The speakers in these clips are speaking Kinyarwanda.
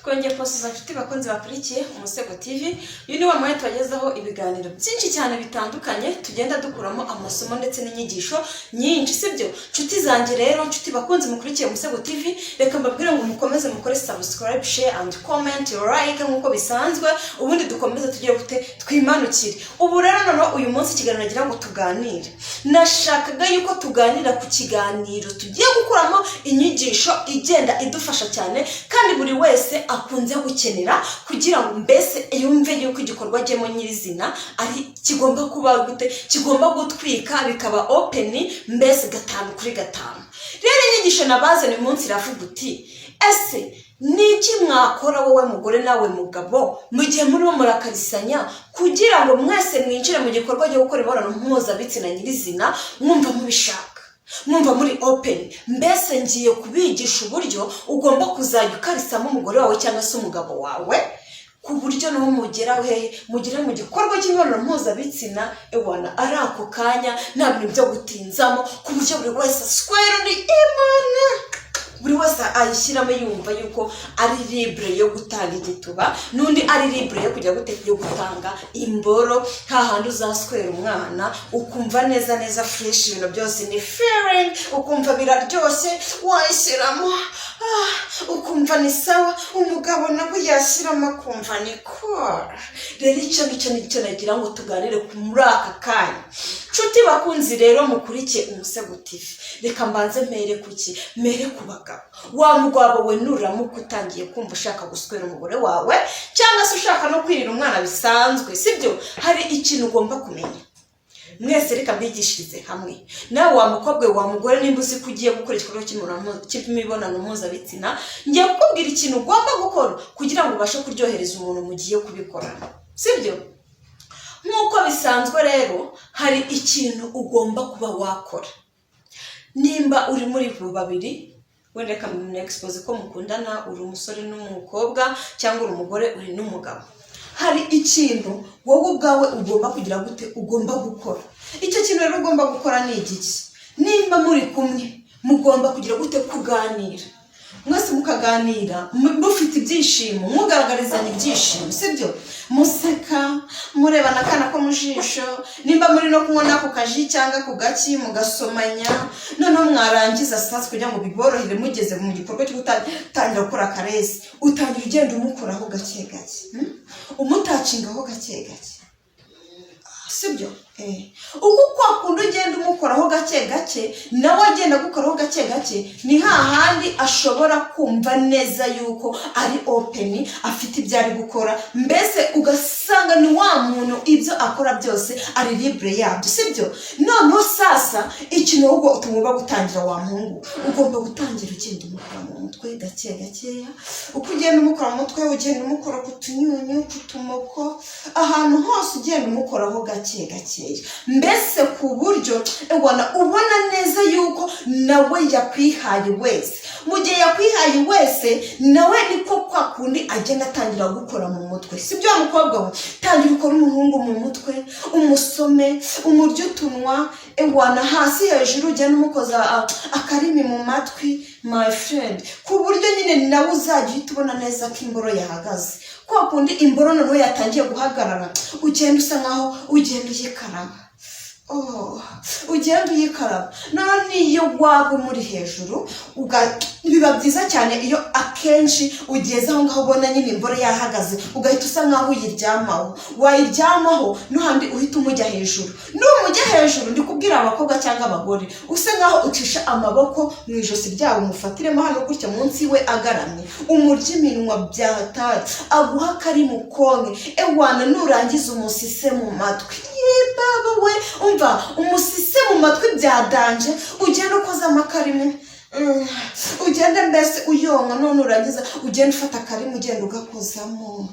Twongeye posuza nshuti bakunzi bakurikiye Umusego TV. Uyu ni wa mwanya tubagezaho ibiganiro byinshi cyane bitandukanye tugenda dukuramo amasomo ndetse n'inyigisho nyinshi, sibyo nshuti zanjye. Rero nshuti bakunzi mukurikiye Umusego TV, reka mbabwire ngo mukomeze mukore subscribe, share and comment, like nkuko bisanzwe, ubundi dukomeze tugire gute twimanukire. Ubu rero noneho uyu munsi ikiganiro nagira ngo tuganire, nashakaga yuko tuganira ku kiganiro tugiye gukuramo inyigisho igenda idufasha cyane kandi buri wese akunze gukenera kugira ngo mbese yumve yuko igikorwa agemo nyirizina ari kigomba kuba gute, kigomba gutwika bikaba open mbese 5/5. Rero inyigisho nabazanye uyu munsi iravuga uti ese niki mwakora wowe mugore nawe mugabo mu gihe murimo murakarisanya kugira ngo mwese mwinjire mu gikorwa cyo gukora imibonano mpuzabitsina nyirizina mwumva mubishaka, mwumva muri open. Mbese ngiye kubigisha uburyo ugomba kuzajya ukarisamo umugore wawe cyangwa se umugabo wawe ku buryo no mugera mu gikorwa cy'imibonano mpuzabitsina ewana ari ako kanya nta bintu byo gutinzamo, ku buryo buri wese square ni imana, buri wese ayishyiramo yumva yuko ari libre yo gutanga igituba, n'undi ari libre yo kujya yo gutanga imboro. Hahandi uzaswera umwana ukumva neza fresh, ibintu byose ni feeling, ukumva biraryoshye wayishyiramo ukumva ni sawa, umugabo nawe yashyiramo akumva ni kora. Rero icyo nicyo nagira ngo tuganire muri aka kanya. Nshuti bakunzi rero mukurikiye Umusego TV, reka mbanze mere ku bagabo. Wa mugabo we nuramuka utangiye kumva ushaka guswera umugore wawe cyangwa se ushaka no kwirira umwana bisanzwe, sibyo, hari ikintu ugomba kumenya. Mwese reka mbigishirize hamwe. Nawe wa mukobwa wa mugore, nimba uzi ko ugiye gukora igikorwa cy'imibonano mpuzabitsina, ngiye kukubwira ikintu ugomba gukora kugira ngo ubashe kuryohereza umuntu mugiye kubikorana, sibyo. Nk'uko bisanzwe rero hari ikintu ugomba kuba wakora. Nimba uri muri babiri, wenda reka expose ko mukundana, uri umusore n'umukobwa cyangwa uri umugore uri n'umugabo, hari ikintu wowe ubwawe ugomba kugira gute, ugomba gukora. Icyo kintu rero ugomba gukora ni igiki? Nimba muri kumwe mugomba kugira gute, kuganira. Mwese mukaganira mufite ibyishimo, mugaragarizanya ibyishimo, sibyo, museka murebana akana ko mu jisho. Nimba muri no kunywa nako kaji cyangwa ku gaki mugasomanya, noneho mwarangiza sasa kugira ngo biborohere mugeze mu gikorwa cyo gutangira gukora karesi, utangira ugenda umukoraho gake gake, umutacingaho gake gake, sibyo. Uko kwa kundi ugenda umukoraho gake gake, nawe agenda gukoraho gake gake, ni hahandi ashobora kumva neza yuko ari open, afite ibyo ari gukora, mbese ugasanga ni wa muntu ibyo akora byose ari libre yabyo, sibyo. Noneho sasa ikintu ubwo tugomba gutangira, wa muhungu ugomba gutangira ugenda umukora mu mutwe gake gakeya. Uko ugenda umukora mu mutwe, ugenda umukora ku tunyunyu, ku tumoko, ahantu hose ugenda umukoraho gake gake, mbese ku buryo ubona neza yuko nawe yakwihaye wese. Mu gihe yakwihaye wese, nawe niko kwa kundi agenda atangira gukora mu mutwe, sibyo. Wa mukobwa we tangira ukora umuhungu mu mutwe, umusome, umuryo utunwa, hasi hejuru, ugenda umukoza akarimi mu matwi, my friend, ku buryo nyine nawe uzajya uhita ubona neza ko imboro yahagaze. Kwa kundi imboro noneho yatangiye guhagarara, ugenda usa nkaho ugenda uyikaraba, ugenda uyikaraba. None iyo waba muri hejuru, biba byiza cyane iyo akenshi ugeze aho ngaho ubona nyine imboro yahagaze, ugahita usa nkaho uyiryamaho. Wayiryamaho n'ahandi uhita umujya hejuru. N'umujya hejuru, ndi kubwira abakobwa cyangwa abagore, usa nkaho ucisha amaboko mu ijosi ryabo, umufatiremo hano gutya munsi we agaramye, umurya iminwa byahatari, aguha kari mu konke, nurangiza umusise mu matwi. Baba we umva umusise mu matwi byadanje, ugenda ukoza amakarimo, ugenda mbese uyonka. None urangiza ugenda ufata akarimo ugenda ugakozamo,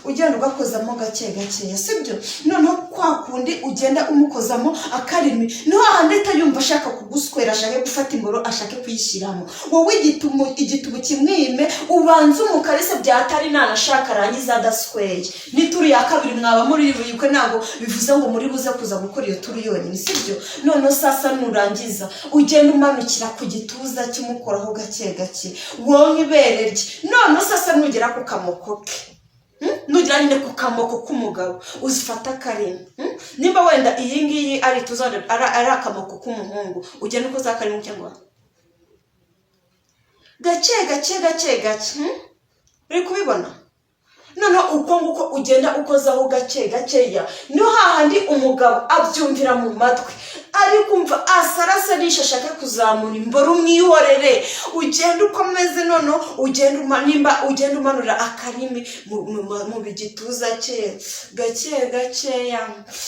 ugenda ugakozamo gake gakeya sibyo noneho kwa kundi ugenda umukozamo akarimi no hahandi yumva ashaka kuguswera ashaka gufata imboro ashaka kuyishyiramo wowe igitubu kimwime ubanza umukarese byatari nanashaka arangiza adasweye nituri ya kabiri mwaba muri buyuko ntago bivuze ngo muri buze kuza gukora iyo turi yonyine sibyo noneho sasa nurangiza ugenda umanukira ku gituza cy'umukoraho gake gake wowe ibererye noneho sasa nugera ku kamoko ke nugira nyine ku kamoko k'umugabo uzifata karimo nimba wenda iyi ngiyi ari tuzande ari akamoko k'umuhungu ugenda uko zakarimo cyangwa gake uri kubibona none uko nguko ugenda ukozaho gake gakeya no hahandi umugabo abyumvira mu matwi ari kumva asarasa nishashaka kuzamura imboro umwihorere ugenda ukomeze none ugenda umanura akarimi mu bigituza cye gake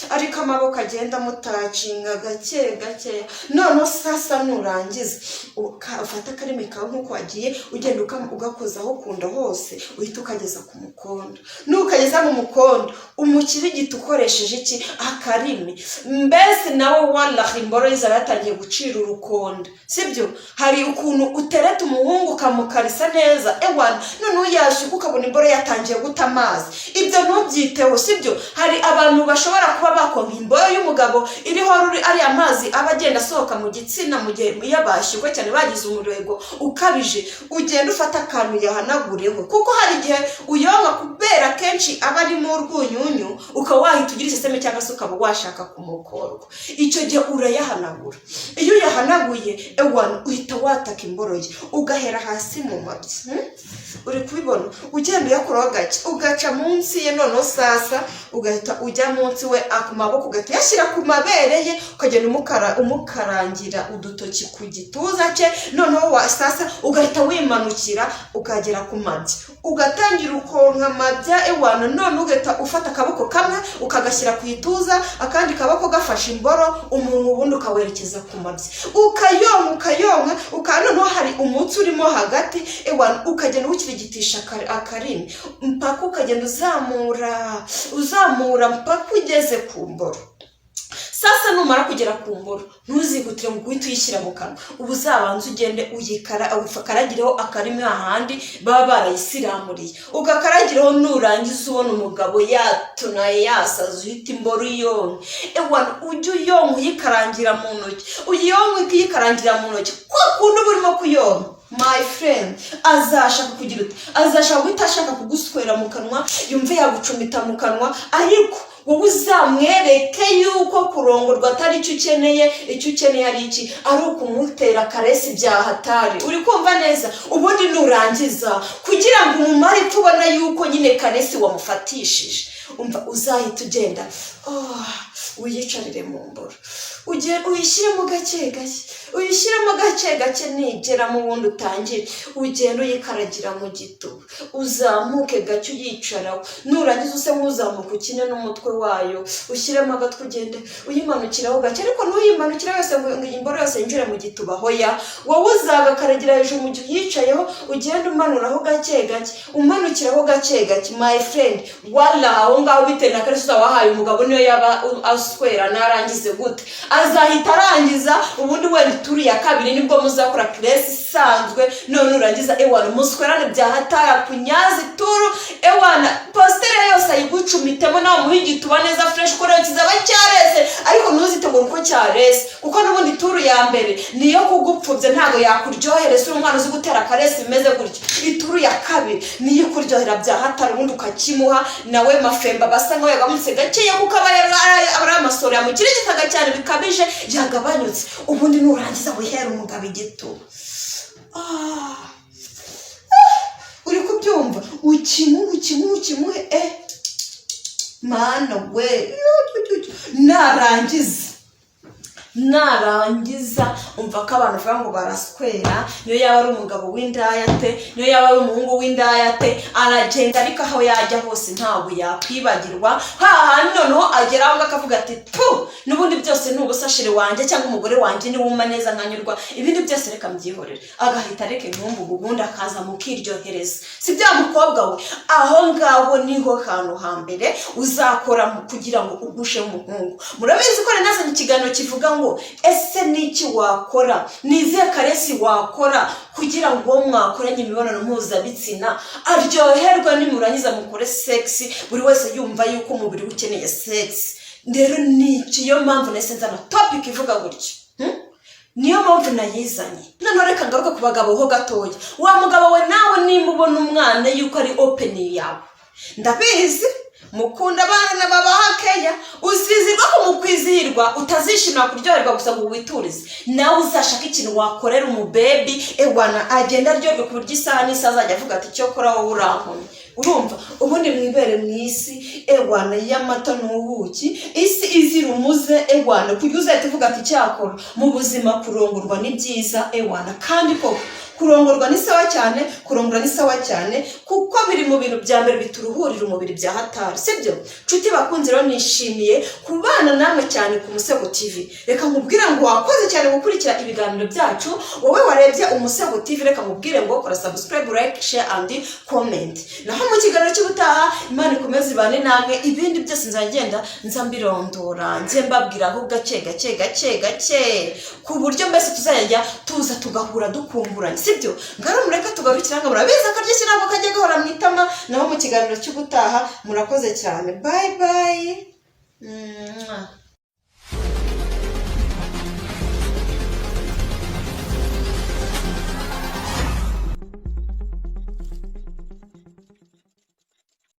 ariko amaboko agenda mutacinga gake none sasa nurangiza ufata akarimi kawe nkuko wagiye ugenda ugakozaho kunda hose uhita ukageza ku mukondo nukageza mu mukondo umukirigita ukoresheje iki akarimi mbese nawe wallahi imboro yiza yatangiye gucira urukonda sibyo hari ukuntu utereta umuhungu kamukarisa neza ewana none uyashuka ukabona imboro yatangiye guta amazi ibyo ntubyiteho sibyo hari abantu bashobora kuba bakonka imboro y'umugabo iriho ari amazi aba agenda asohoka mu gitsina mu gihe yabashyuka cyane bagize umurego ukabije ugenda ufata akantu yahanagureho kuko hari igihe uyonka kubera kenshi aba ari mu rwunyunyu ukaba wahita ugira iseseme cyangwa se ukaba washaka kumukorwa icyo gihe urayahanagura iyo uyahanaguye ewana uhita wataka imboro ye ugahera hasi mu mabyi uri kubibona ugenda uyakoraho gake ugaca munsi ye noneho sasa ugahita ujya munsi we akamaboko ugahita yashyira ku mabere ye ukagenda umukarangira udutoki ku gituza cye noneho sasa ugahita wimanukira ukagera ku mabyi ugatangira ukonka amabya ewana none ugahita ufata akaboko kamwe ukagashyira ku ituza akandi kaboko gafashe imboro umuntu ubundi ukawerekeza ku mabyi ukayonka noneho hari umutsi urimo hagati ewana ukagenda ukirigitisha akarimi mpaka ukagenda uzamura mpaka ugeze ku mboro sasa numara kugera ku mboro ntuzihutire mu guhita uyishyira mu kanwa ubu uzabanza ugende ukaragireho akarimi hahandi baba barayisiramuriye ugakaragireho nurangiza ubona umugabo yatunaye yasaza uhita imboro uyonka ewana ujye uyonka uyikarangira mu ntoki uyikarangira mu ntoki kwa kundi uba urimo kuyonka my friend azashaka kugira uti azashaka guhita ashaka kuguswera mu kanwa yumve yagucumita mu kanwa ariko wowe uzamwereke yuko kurongorwa atari icyo ukeneye ari iki ari ukumutera karesi byahatari uri kumva neza ubundi nurangiza kugira ngo umumare tubona yuko nyine karesi wamufatishije umva uzahita ugenda uyicarire mu mboro uyishyiremo gake gake nigera mu wundi utangire ugenda uyikaragira mu gituba uzamuke gake uyicaraho nurangiza use nk'uzamuka ukine n'umutwe wayo ushyiremo agatwe ugende uyimanukiraho gake ariko ntuyimanukira yose ngo imboro yose yinjire mu gituba hoya wowe uzagakaragira hejuru mu gihe uyicayeho ugenda umanuraho gake umanukiraho gake my friend wala aho ngaho bitewe na karesi wahaye umugabo niyo yaba aswera narangize gute azahita arangiza ubundi wenda turi ya kabiri nibwo muzakora karesi isanzwe none urangiza ewana muswerane byahatara kunyazi turu ewana postere yose ayigucumitemo nawe muhigituba neza fresh ko rero kizaba cyarese ariko ntuzitegura uko cyarese kuko n'ubundi turu ya mbere niyo kugupfubye ntago yakuryohereza umwana uzi gutera karesi bimeze gutyo ituru ya kabiri niyo kuryohera byahatara ubundi ukakimuha nawe mafemba basa nkaho yagamutse gakeya kuko aba ari amasoro yamukirigitaga cyane bikabije yagabanyutse ubundi nurangiza wihera umugabo igituba uri kubyumva ukimuhe mana we narangiza umva ko abantu bavuga ngo baraswera, niyo yaba ari umugabo w'indayate, niyo yaba ari umuhungu w'indayate, aragenda ariko aho yajya hose ntabwo yakwibagirwa. hahandi noneho ageraho ngo akavuga ati tu n'ubundi byose ni ubusashire wanjye cyangwa umugore wanjye niwuma neza nkanyurwa, ibindi byose reka mbyihorere, agahita areka inkumbu ubundi akaza mukiryohereza. si bya mukobwa we, aho ngaho niho hantu hambere uzakora kugira ngo ugushe umuhungu. murabizi ko nazanye ikiganiro kivuga ngo ese niki wakora, nizihe karesi wakora kugira ngo uwo mwakoranye imibonano mpuzabitsina aryoherwa, nimurangiza mukore sexy buri wese yumva yuko umubiri ukeneye sexy. rero niyo mpamvu nahise nzana topic ivuga gutyo, niyo mpamvu nayizanye. noneho reka ngaruka ku bagabo ho gatoya. wa mugabo we nawe nimba ubona umwana yuko ari open yawe, ndabizi mukunda abana babaha Kenya, uzizirwa ko mukwizihirwa, utazishimira kuryoherwa gusa ngo witurize. nawe uzashaka ikintu wakorera umubebi ewana agenda aryoherwa ku buryo isaha n'isaha azajya avuga ati cyo kora wowe urankomye. urumva ubundi mwibere mu isi ewana y'amata n'ubuki, isi izira umuze ewana, kugira uzahita uvuga ati cyakora mu buzima kurongorwa ni byiza ewana. kandi koko kurongorwa ni sawa cyane, kurongora ni sawa cyane, kuko biri mu bintu bya mbere bituruhurira umubiri bya hatari, sibyo? nshuti bakunze rero nishimiye kubana namwe cyane ku Umusego TV. reka nkubwire ngo wakoze cyane gukurikira ibiganiro byacu. wowe warebye Umusego TV, reka nkubwire ngo kora subscribe, like, share and comment. naho mu kiganiro cy'ubutaha Imana ikomeze ibane namwe, ibindi byose nzagenda mbirondora nze mbabwiraho gake ku buryo mbese tuzajya tuza tugahura dukumburanye, sibyo? ngaro mureka tugarukira ngo murabiza ko ry'iki ntabwo kajya gahora mwitama. naho mu kiganiro cy'ubutaha murakoze cyane, bye bye.